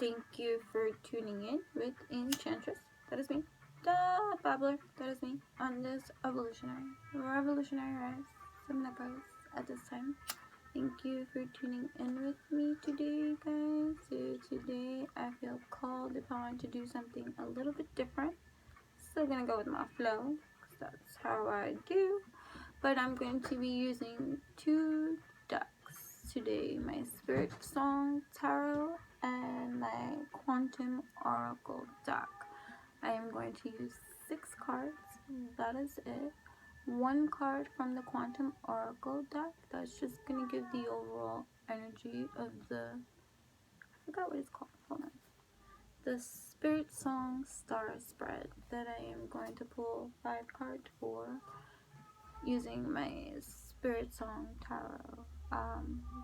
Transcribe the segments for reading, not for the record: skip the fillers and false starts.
Thank you for tuning in with Enchantress. That is me. The Babbler. That is me. On this revolutionary rise. Somnapose at this time. Thank you for tuning in with me today, guys. So today I feel called upon to do something a little bit different. Still gonna go with my flow, because that's how I do. But I'm going to be using two decks today, my Spirit Song Tarot and my Quantum Oracle deck. I am going to use 6 cards, that is it. 1 card from the Quantum Oracle deck, that's just going to give the overall energy of the, I forgot what it's called, hold on. The Spirit Song Star Spread that I am going to pull 5 cards for, using my Spirit Song Tarot.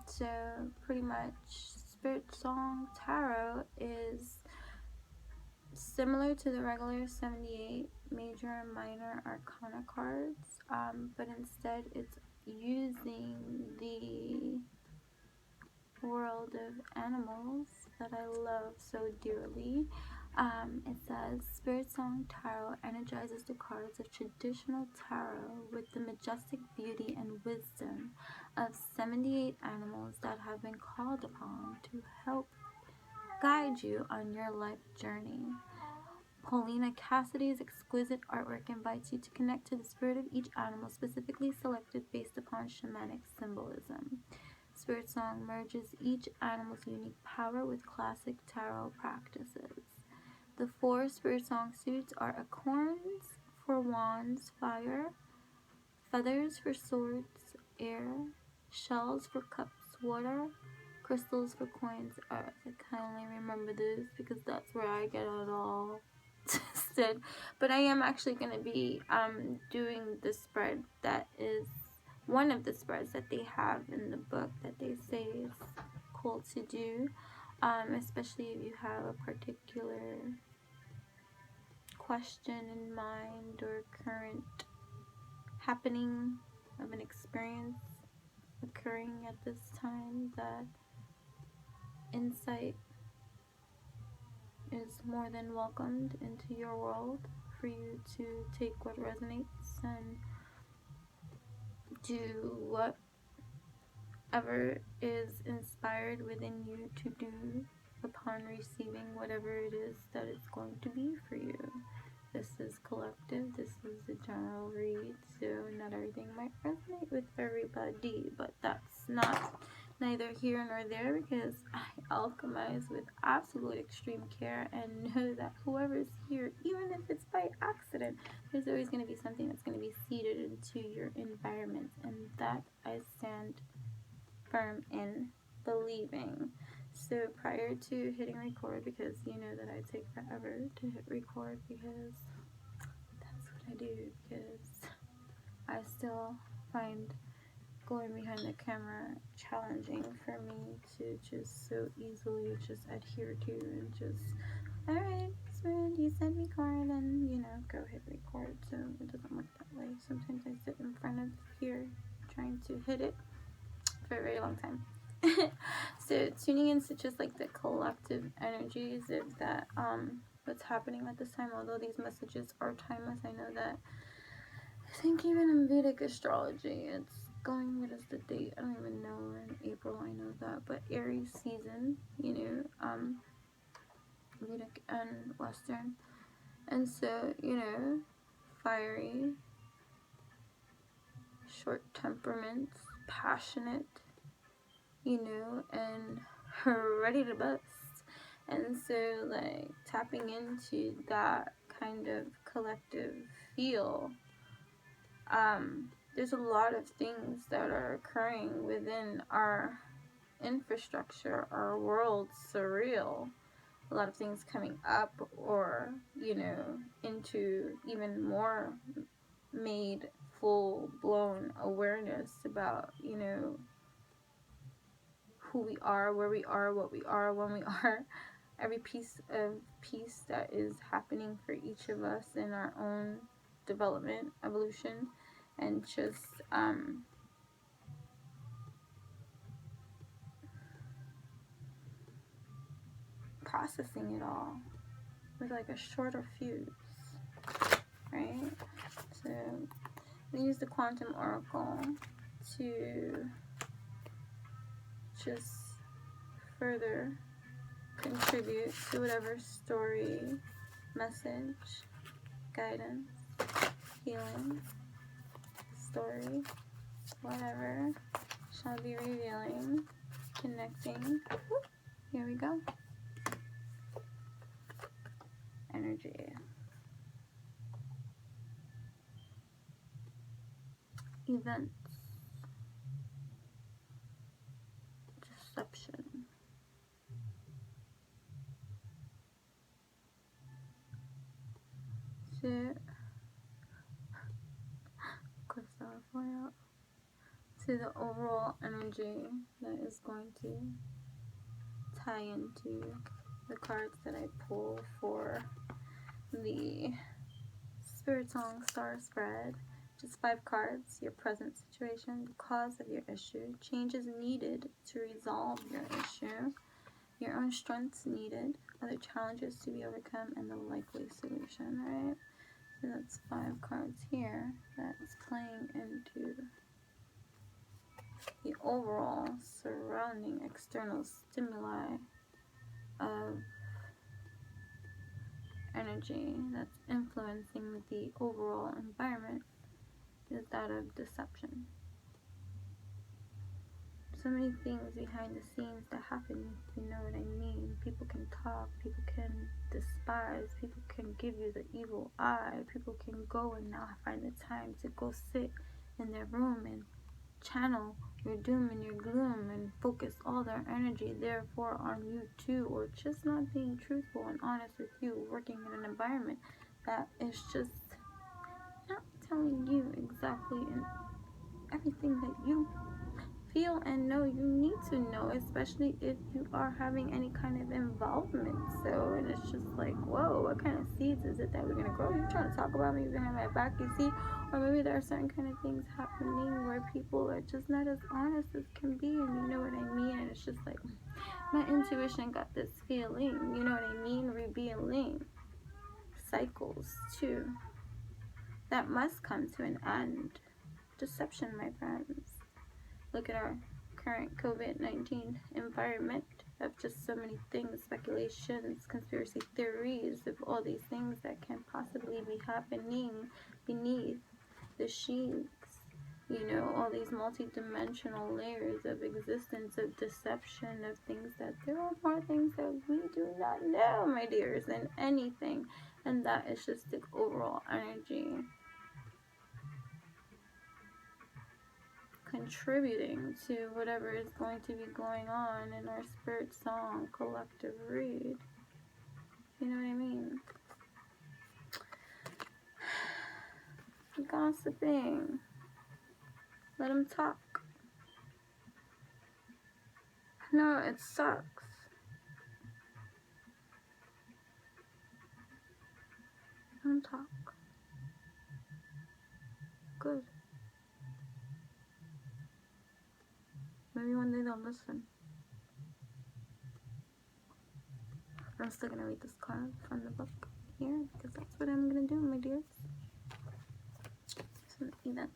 So pretty much Spirit Song Tarot is similar to the regular 78 major and minor arcana cards, but instead it's using the world of animals that I love so dearly. It says, Spirit Song Tarot energizes the cards of traditional tarot with the majestic beauty and wisdom of 78 animals that have been called upon to help guide you on your life journey. Paulina Cassidy's exquisite artwork invites you to connect to the spirit of each animal specifically selected based upon shamanic symbolism. Spirit Song merges each animal's unique power with classic tarot practices. The 4 Spirit Song suits are acorns for wands, fire, feathers for swords, air, shells for cups, water, crystals for coins, earth. I kindly remember this because that's where I get it all twisted. But I am actually going to be doing the spread that is one of the spreads that they have in the book that they say is cool to do, especially if you have a particular question in mind or current happening of an experience occurring at this time, that insight is more than welcomed into your world for you to take what resonates and do whatever is inspired within you to do upon receiving whatever it is that it's going to be for you. This is collective, this is a general read, so not everything might resonate with everybody, but that's neither here nor there, because I alchemize with absolute extreme care and know that whoever's here, even if it's by accident, there's always going to be something that's going to be seeded into your environment, and that I stand firm in believing. So prior to hitting record, because you know that I take forever to hit record because that's what I do, because I still find going behind the camera challenging for me to just so easily just adhere to and just, alright, so you said record and, you know, go hit record. So it doesn't work that way. Sometimes I sit in front of here trying to hit it for a very long time. So tuning into just like the collective energies of that, what's happening at this time, although these messages are timeless. I know that, I think even in Vedic astrology it's going, what is the date, I don't even know, we're in April, I know that, but Aries season, you know, Vedic and Western, and so, you know, fiery, short temperaments, passionate, you know, and ready to bust. And so like tapping into that kind of collective feel, there's a lot of things that are occurring within our infrastructure, our world, surreal. A lot of things coming up, or, you know, into even more made full-blown awareness about, you know, who we are, where we are, what we are, when we are, every piece of peace that is happening for each of us in our own development, evolution, and just processing it all with like a shorter fuse, right? So we use the quantum oracle to just further contribute to whatever story, message, guidance, healing, story, whatever shall be revealing, connecting. Here we go. Energy. Events. Deception. To California. To the overall energy that is going to tie into the cards that I pull for the Spirit Song Star Spread. Just 5 cards. Your present situation, the cause of your issue, changes needed to resolve your issue, your own strengths needed, other challenges to be overcome, and the likely solution, right? So that's 5 cards here that's playing into the overall surrounding external stimuli of energy that's influencing the overall environment is that of deception. So many things behind the scenes that happen, you know what I mean? People can talk, people can despise, people can give you the evil eye, people can go and now find the time to go sit in their room and channel your doom and your gloom and focus all their energy therefore on you too, or just not being truthful and honest with you, working in an environment that is just not telling you exactly and everything that you feel and know you need to know, especially if you are having any kind of involvement. So, and it's just like, whoa, what kind of seeds is it that we're gonna grow? You're trying to talk about me behind my back, you see? Or maybe there are certain kind of things happening where people are just not as honest as can be, and you know what I mean? And it's just like, my intuition got this feeling, you know what I mean? Revealing cycles too that must come to an end. Deception, my friends. Look at our current COVID-19 environment of just so many things, speculations, conspiracy theories of all these things that can possibly be happening beneath the sheets. You know, all these multi-dimensional layers of existence, of deception, of things that there are more things that we do not know, my dears, than anything. And that is just the overall energy contributing to whatever is going to be going on in our Spirit Song collective read. You know what I mean? Gossiping. Let them talk. No, it sucks. Let them talk. Good. Maybe one day they'll listen. I'm still gonna read this card from the book here because that's what I'm gonna do, my dears. Some events.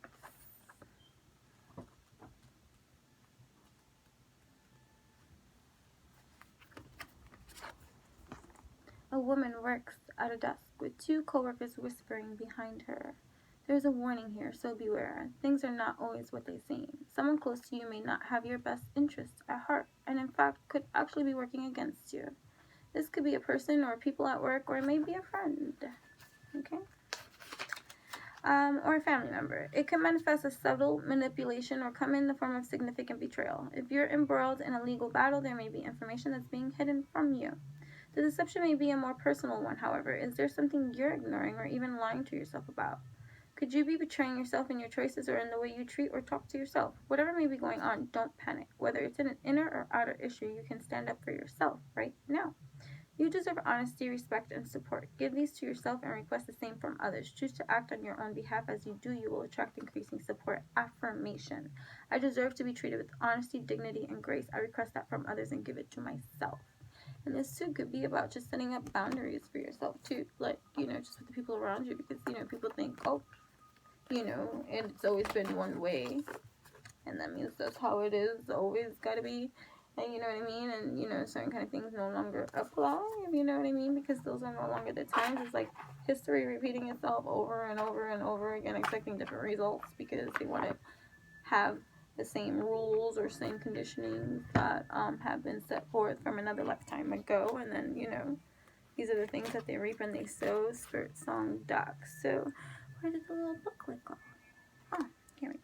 A woman works at a desk with 2 coworkers whispering behind her. There's a warning here, so beware. Things are not always what they seem. Someone close to you may not have your best interests at heart, and in fact could actually be working against you. This could be a person or people at work, or it may be a friend, okay? Or a family member. It can manifest as subtle manipulation or come in the form of significant betrayal. If you're embroiled in a legal battle, there may be information that's being hidden from you. The deception may be a more personal one, however. Is there something you're ignoring or even lying to yourself about? Could you be betraying yourself in your choices or in the way you treat or talk to yourself? Whatever may be going on, don't panic. Whether it's an inner or outer issue, you can stand up for yourself right now. You deserve honesty, respect, and support. Give these to yourself and request the same from others. Choose to act on your own behalf. As you do, you will attract increasing support. Affirmation. I deserve to be treated with honesty, dignity, and grace. I request that from others and give it to myself. And this too could be about just setting up boundaries for yourself too, like, you know, just with the people around you, because, you know, people think, oh, you know, it's always been one way, and that means that's how it is, always gotta be, and you know what I mean, and, you know, certain kind of things no longer apply, you know what I mean, because those are no longer the times. It's like history repeating itself over and over and over again, expecting different results, because they want to have the same rules or same conditionings that have been set forth from another lifetime ago, and then, you know, these are the things that they reap and they sow. Spirit Song Doc. So where did the little booklet go? Oh, here we go.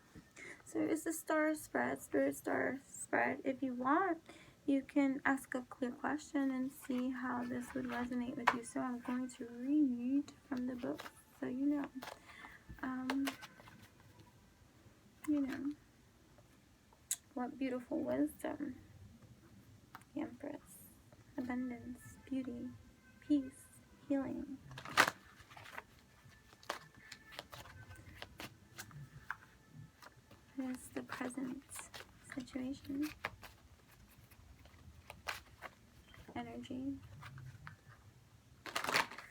So it's the star spread, spirit star spread. If you want, you can ask a clear question and see how this would resonate with you. So I'm going to read from the book, so you know. You know, what beautiful wisdom. The Empress. Abundance, beauty, peace, healing. What is the present situation? Energy.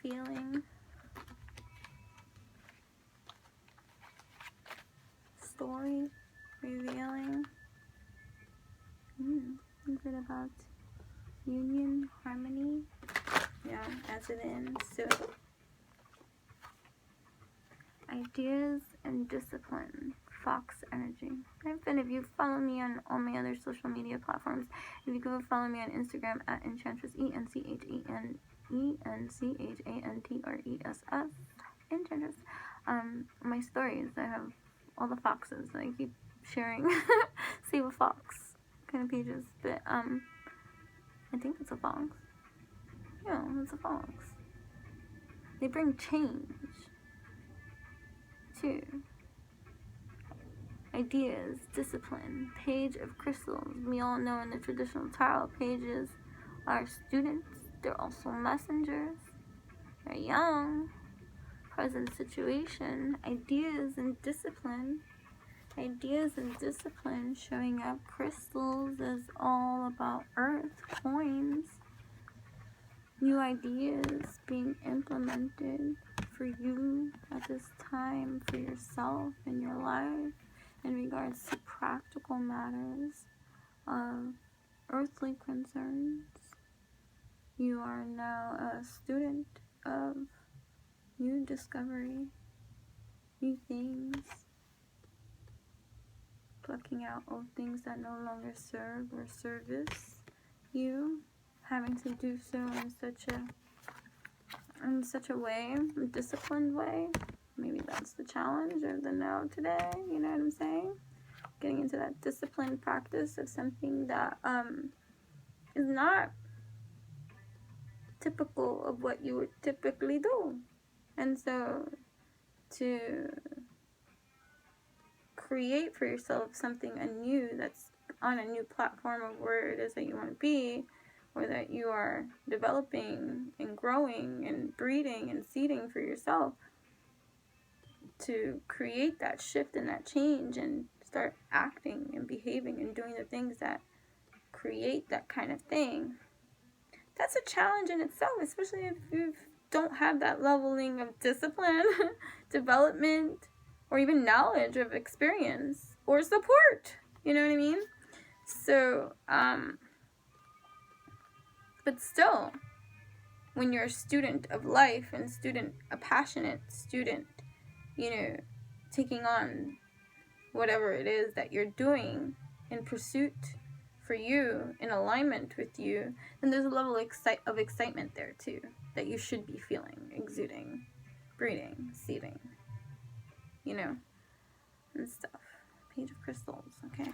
Feeling. Story. Revealing. Is it about union, harmony? Yeah, as it ends. So, ideas and discipline. Fox energy. And if you follow me on all my other social media platforms, if you go follow me on Instagram at Enchantress, ENCHANTRESS, Enchantress. My stories, I have all the foxes that I keep sharing. Save a fox kind of pages, but I think it's a fox. Yeah, it's a fox. They bring change too. Ideas, discipline, page of crystals. We all know in the traditional tarot, pages are students. They're also messengers. They're young. Present situation. Ideas and discipline. Ideas and discipline showing up. Crystals is all about earth, coins. New ideas being implemented for you at this time, for yourself in your life, in regards to practical matters of earthly concerns. You are now a student of new discovery, new things, plucking out old things that no longer serve or service you, having to do so in such a way, a disciplined way. Maybe that's the challenge of the now today, you know what I'm saying? Getting into that disciplined practice of something that is not typical of what you would typically do. And so to create for yourself something anew that's on a new platform of where it is that you want to be, or that you are developing and growing and breeding and seeding for yourself, to create that shift and that change and start acting and behaving and doing the things that create that kind of thing. That's a challenge in itself, especially if you don't have that leveling of discipline, development, or even knowledge of experience or support. You know what I mean? So, but still, when you're a student of life and a passionate student, you know, taking on whatever it is that you're doing in pursuit for you, in alignment with you, then there's a level of excitement there too, that you should be feeling, exuding, breathing, seeding, you know, and stuff. Page of crystals, okay.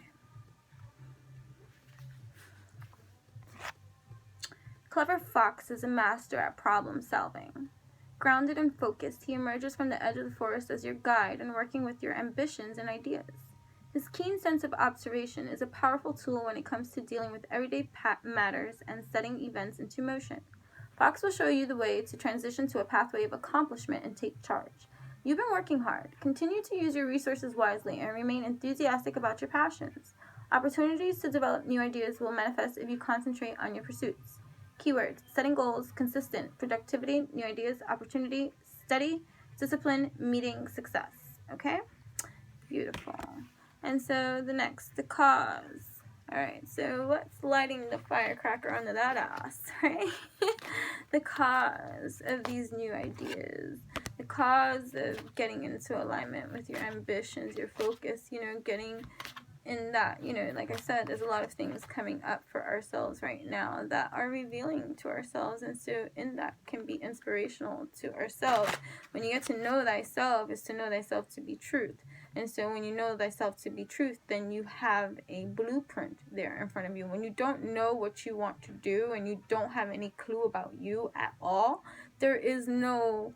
Clever Fox is a master at problem solving. Grounded and focused, he emerges from the edge of the forest as your guide and working with your ambitions and ideas. His keen sense of observation is a powerful tool when it comes to dealing with everyday matters and setting events into motion. Fox will show you the way to transition to a pathway of accomplishment and take charge. You've been working hard. Continue to use your resources wisely and remain enthusiastic about your passions. Opportunities to develop new ideas will manifest if you concentrate on your pursuits. Keywords: setting goals, consistent, productivity, new ideas, opportunity, steady, discipline, meeting, success. Okay? Beautiful. And so the next, the cause. Alright, so what's lighting the firecracker under that ass, right? The cause of these new ideas. The cause of getting into alignment with your ambitions, your focus, you know, getting in that, you know, like I said, there's a lot of things coming up for ourselves right now that are revealing to ourselves, and so in that can be inspirational to ourselves. When you get to know thyself, is to know thyself to be truth. And so when you know thyself to be truth, then you have a blueprint there in front of you. When you don't know what you want to do and you don't have any clue about you at all, there is no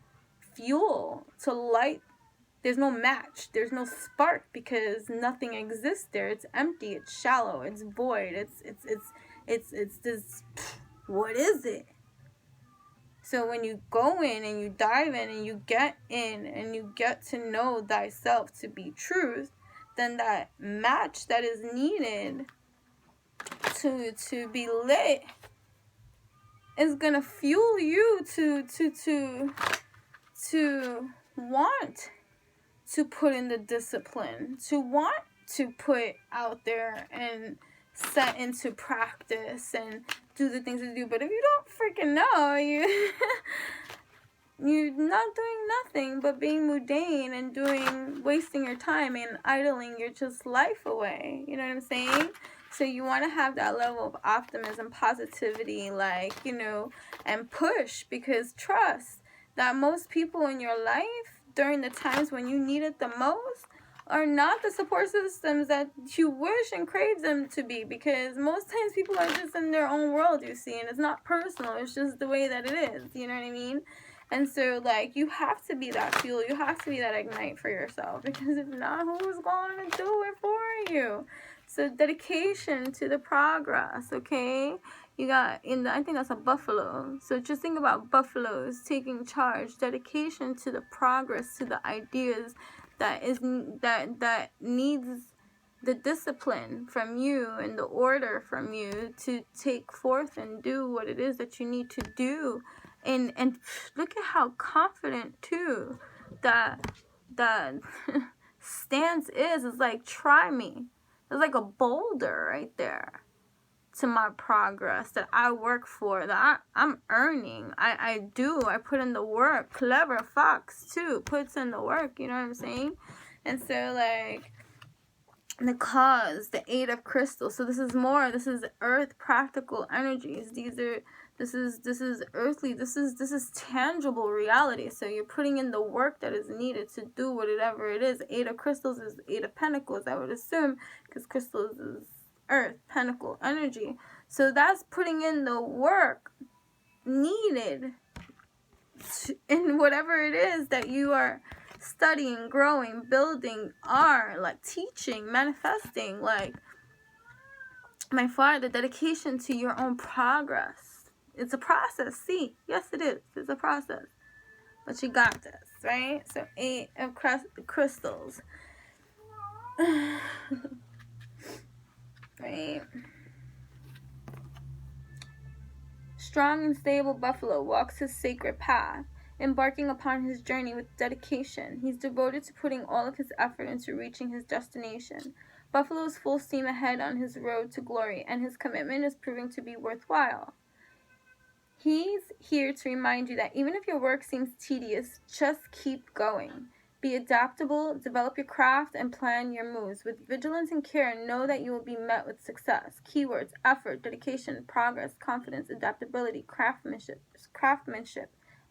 fuel to light. There's no match. There's no spark, because nothing exists there. It's empty. It's shallow. It's void. It's this. What is it? So when you go in and you dive in and you get in and you get to know thyself to be truth, then that match that is needed to be lit is gonna fuel you to want to put in the discipline, to want to put out there and set into practice and do the things to do. But if you don't freaking know, you're not doing nothing but being mundane and wasting your time and idling your just life away. You know what I'm saying? So you want to have that level of optimism, positivity, like, you know, and push, because trust that most people in your life during the times when you need it the most are not the support systems that you wish and crave them to be, because most times people are just in their own world, you see, and it's not personal, it's just the way that it is, you know what I mean? And so, like, you have to be that fuel, you have to be that ignite for yourself, because if not, who's going to do it for you? So dedication to the progress, okay? You got, I think that's a buffalo. So just think about buffaloes taking charge, dedication to the progress, to the ideas that needs the discipline from you and the order from you to take forth and do what it is that you need to do. And look at how confident too that stance is. It's like, try me. It's like a boulder right there to my progress that I work for, that I'm earning. I put in the work. Clever fox too puts in the work, you know what I'm saying? And so, like, the cause, the 8 of crystals. So this is earth practical energies. This is earthly, this is tangible reality. So you're putting in the work that is needed to do whatever it is. 8 of crystals is 8 of pentacles, I would assume, because crystals is earth, pentacle, energy. So that's putting in the work needed in whatever it is that you are studying, growing, building, like teaching, manifesting, like my father, dedication to your own progress. It's a process. See, yes it is. It's a process. But you got this, right? So 8 of crystals. Right? Strong and stable buffalo walks his sacred path, embarking upon his journey with dedication. He's devoted to putting all of his effort into reaching his destination. Buffalo is full steam ahead on his road to glory, and his commitment is proving to be worthwhile. He's here to remind you that even if your work seems tedious, just keep going. Be adaptable, develop your craft, and plan your moves. With vigilance and care, know that you will be met with success. Keywords: effort, dedication, progress, confidence, adaptability, craftsmanship,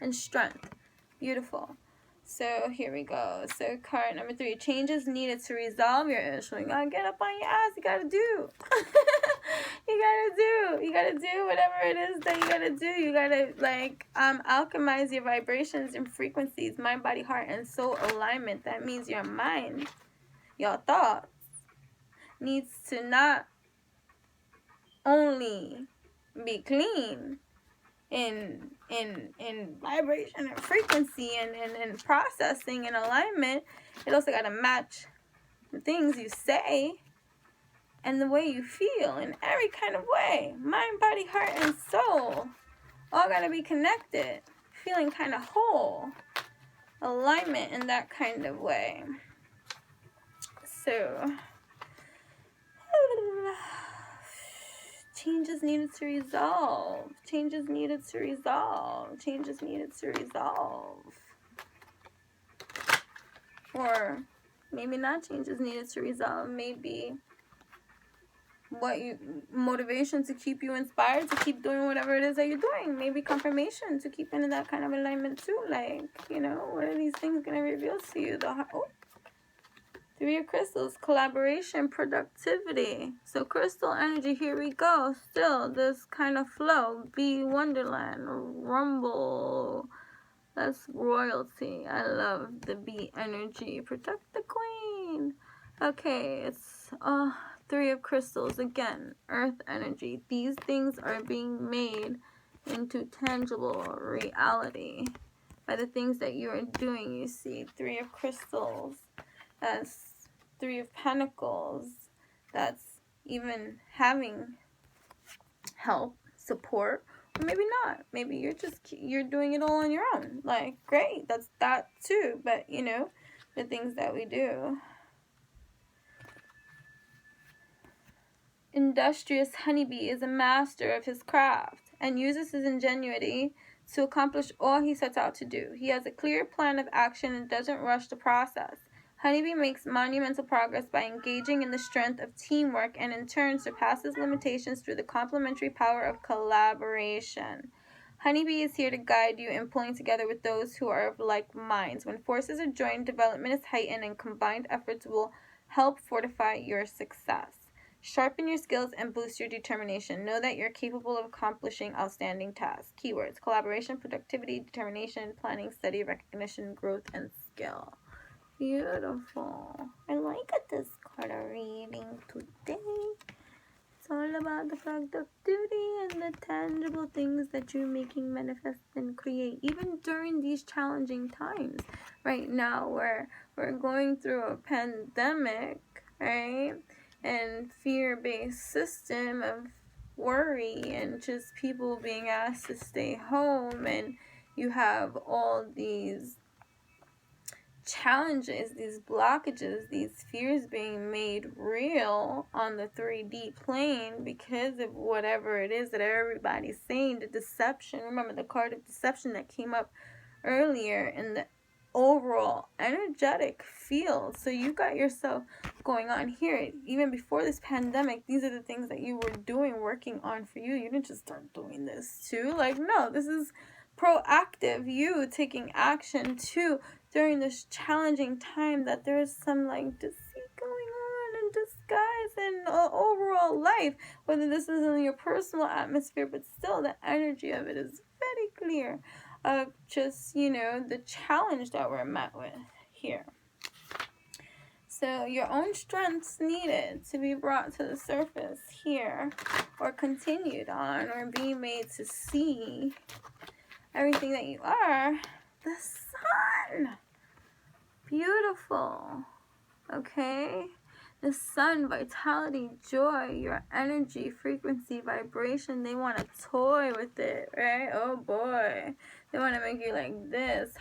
and strength. Beautiful. So here we go. So card number 3. Changes needed to resolve your issue. You gotta get up on your ass. You gotta do. You gotta do whatever it is that you gotta do. You gotta, like, alchemize your vibrations and frequencies, mind, body, heart, and soul alignment. That means your mind, your thoughts, needs to not only be clean in vibration and frequency and processing and alignment. It also got to match the things you say and the way you feel in every kind of way. Mind, body, heart, and soul. all gotta be connected, feeling kind of whole, alignment in that kind of way. So, changes needed to resolve, changes needed to resolve, changes needed to resolve. Or maybe not changes needed to resolve, maybe motivation to keep you inspired to keep doing whatever it is that you're doing. Maybe confirmation to keep in that kind of alignment too. Like, you know, what are these things going to reveal to you? Three of Crystals, collaboration, productivity. So crystal energy, here we go. Still this kind of flow. Be Wonderland, rumble. That's royalty. I love the bee energy. Protect the queen. Okay, it's Three of Crystals again. Earth energy. These things are being made into tangible reality by the things that you are doing. You see, Three of Crystals. That's Three of Pentacles. That's even having help, support. Maybe not. Maybe you're doing it all on your own. Like, great, that's that too. But you know, the things that we do. Industrious honeybee is a master of his craft and uses his ingenuity to accomplish all he sets out to do. He has a clear plan of action and doesn't rush the process. Honeybee makes monumental progress by engaging in the strength of teamwork and in turn surpasses limitations through the complementary power of collaboration. Honeybee is here to guide you in pulling together with those who are of like minds. When forces are joined, development is heightened and combined efforts will help fortify your success. Sharpen your skills and boost your determination. Know that you're capable of accomplishing outstanding tasks. Keywords: collaboration, productivity, determination, planning, study, recognition, growth, and skill. Beautiful. I like this card reading today. It's all about the productivity and the tangible things that you're making manifest and create. Even during these challenging times. Right now, where we're going through a pandemic, right? And fear-based system of worry and just people being asked to stay home, and you have all these challenges, these blockages, these fears being made real on the 3D plane because of whatever it is that everybody's saying, the deception. Remember the card of deception that came up earlier in the overall energetic field. So you got yourself going on here. Even before this pandemic, these are the things that you were doing, working on for you. You didn't just start doing this too. Like, no, this is proactive, you taking action too during this challenging time, that there's some like deceit going on in disguise and overall life, whether this is in your personal atmosphere, but still the energy of it is very clear of just, you know, the challenge that we're met with here. So your own strengths needed to be brought to the surface here, or continued on, or being made to see everything that you are. The sun. Beautiful. Okay? The sun, vitality, joy, your energy, frequency, vibration, they want to toy with it, right? Oh boy. They want to make you like this.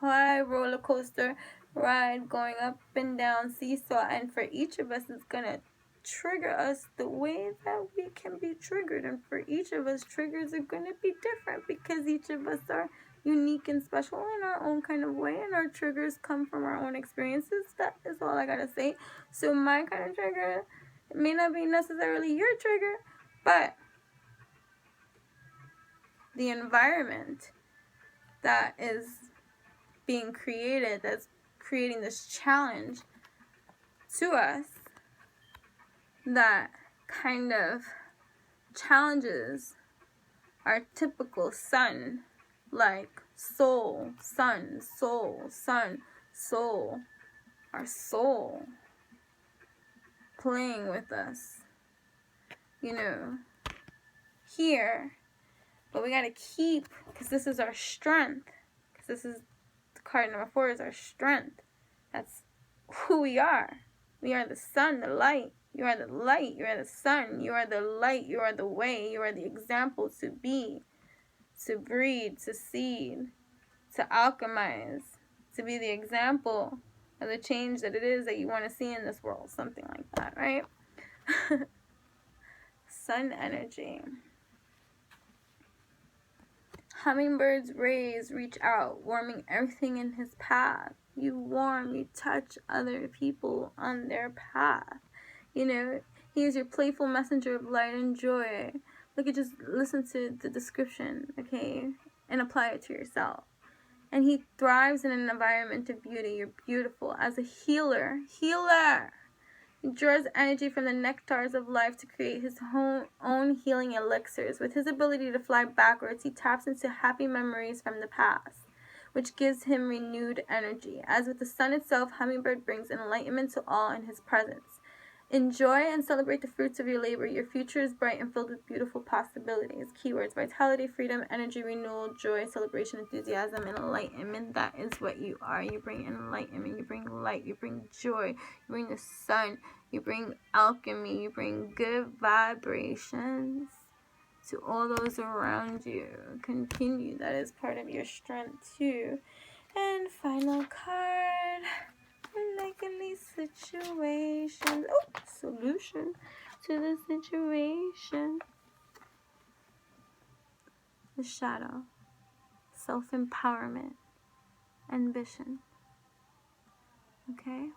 High roller coaster ride going up and down, seesaw. And for each of us, it's going to trigger us the way that we can be triggered. And for each of us, triggers are going to be different because each of us are unique and special in our own kind of way, and our triggers come from our own experiences. That is all I gotta say. So my kind of trigger, it may not be necessarily your trigger, but the environment that is being created, that's creating this challenge to us, that kind of challenges our typical sun, like soul, sun, soul, sun, soul, our soul playing with us, you know, here. But we gotta keep, because this is our strength, because this is card number 4 is our strength. That's who we are. We are the sun, the light. You are the light. You are the sun. You are the light. You are the way. You are the example to be. to breed, to seed, to alchemize, to be the example of the change that it is that you want to see in this world, something like that, right? Sun energy. Hummingbird's rays reach out, warming everything in his path. You warm, you touch other people on their path. You know, he is your playful messenger of light and joy. Look at, just listen to the description, okay, and apply it to yourself. And he thrives in an environment of beauty. You're beautiful. As a healer, he draws energy from the nectars of life to create his own healing elixirs. With his ability to fly backwards, he taps into happy memories from the past, which gives him renewed energy. As with the sun itself, Hummingbird brings enlightenment to all in his presence. Enjoy and celebrate the fruits of your labor. Your future is bright and filled with beautiful possibilities. Keywords: vitality, freedom, energy, renewal, joy, celebration, enthusiasm, and enlightenment. That is what you are. You bring enlightenment. You bring light. You bring joy. You bring the sun. You bring alchemy. You bring good vibrations to all those around you. Continue. That is part of your strength too. And final card. Likely situation. Oh, solution to the situation. The shadow. Self-empowerment. Ambition. Okay?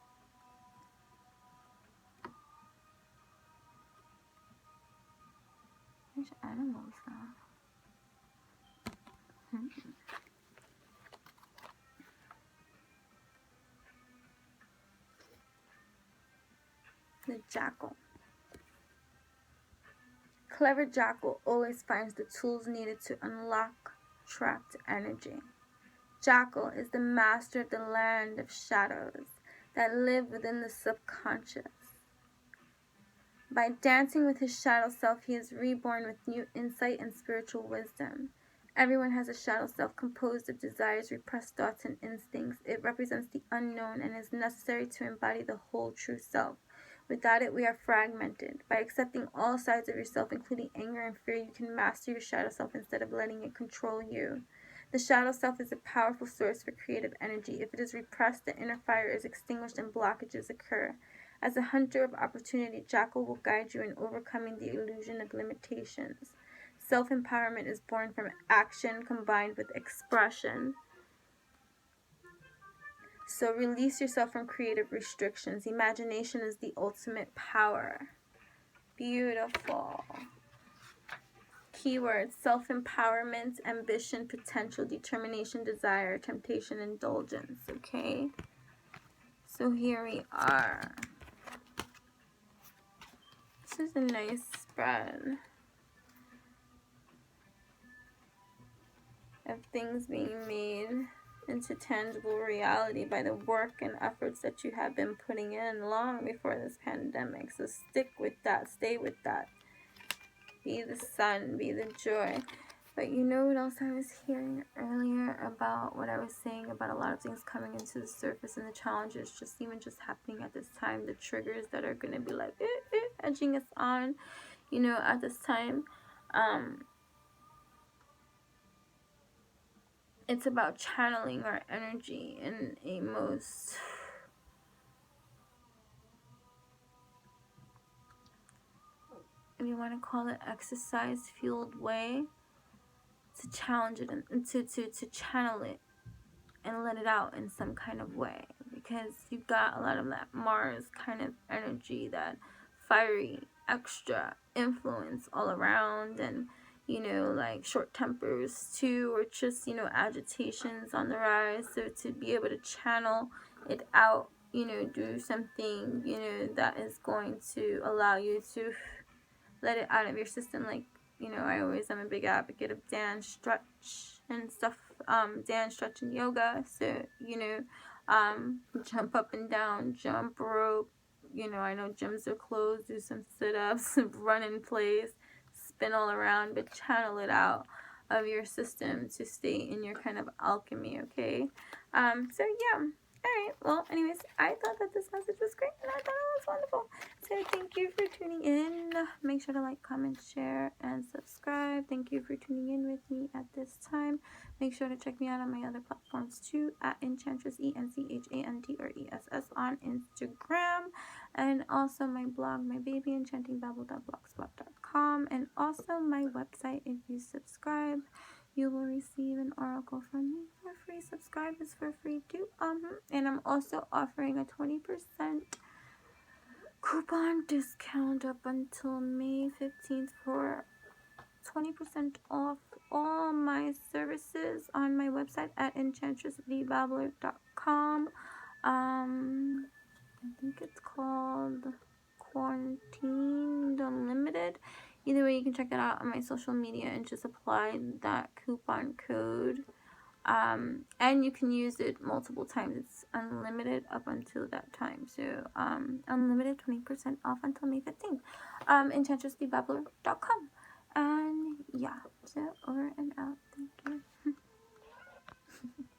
Which animals now? The jackal. Clever jackal always finds the tools needed to unlock trapped energy. Jackal is the master of the land of shadows that live within the subconscious. By dancing with his shadow self, he is reborn with new insight and spiritual wisdom. Everyone has a shadow self composed of desires, repressed thoughts, and instincts. It represents the unknown and is necessary to embody the whole true self. Without it, we are fragmented. By accepting all sides of yourself, including anger and fear, you can master your shadow self instead of letting it control you. The shadow self is a powerful source for creative energy. If it is repressed, the inner fire is extinguished and blockages occur. As a hunter of opportunity, Jackal will guide you in overcoming the illusion of limitations. Self-empowerment is born from action combined with expression. So release yourself from creative restrictions. Imagination is the ultimate power. Beautiful. Keywords: self-empowerment, ambition, potential, determination, desire, temptation, indulgence. Okay? So here we are. This is a nice spread of things being made into tangible reality by the work and efforts that you have been putting in long before this pandemic. So stick with that. Stay with that. Be the sun. Be the joy. But you know what else I was hearing earlier about what I was saying about a lot of things coming into the surface and the challenges just happening at this time, the triggers that are going to be like edging us on, you know, at this time. It's about channeling our energy in a most if you want to call it exercise fueled way, to challenge it and to channel it and let it out in some kind of way, because you've got a lot of that Mars kind of energy, that fiery extra influence all around, and you know, like short tempers too, or just, you know, agitations on the rise. So to be able to channel it out, you know, do something, you know, that is going to allow you to let it out of your system. Like, you know, I'm a big advocate of dance, stretch and stuff, dance, stretch, and yoga. So, you know, jump up and down, jump rope, you know, I know gyms are closed, do some sit-ups, run in place, spin all around, but channel it out of your system to stay in your kind of alchemy, okay? So yeah, Alright, well, anyways, I thought that this message was great and I thought it was wonderful. So thank you for tuning in. Make sure to like, comment, share, and subscribe. Thank you for tuning in with me at this time. Make sure to check me out on my other platforms too, at Enchantress, ENCHANTRESS on Instagram. And also my blog, my baby enchantingbabble.blogspot.com, and also my website. If you subscribe, you will receive an oracle from me for free. Subscribe is for free too. And I'm also offering a 20% coupon discount up until May 15th for 20% off all my services on my website at enchantresstheebabbler.com. I think it's called Quarantined Unlimited. Either way, you can check it out on my social media and just apply that coupon code. And you can use it multiple times. It's unlimited up until that time. So, unlimited 20% off until May 15th. Enchantresstheebabbler.com. And yeah, so over and out.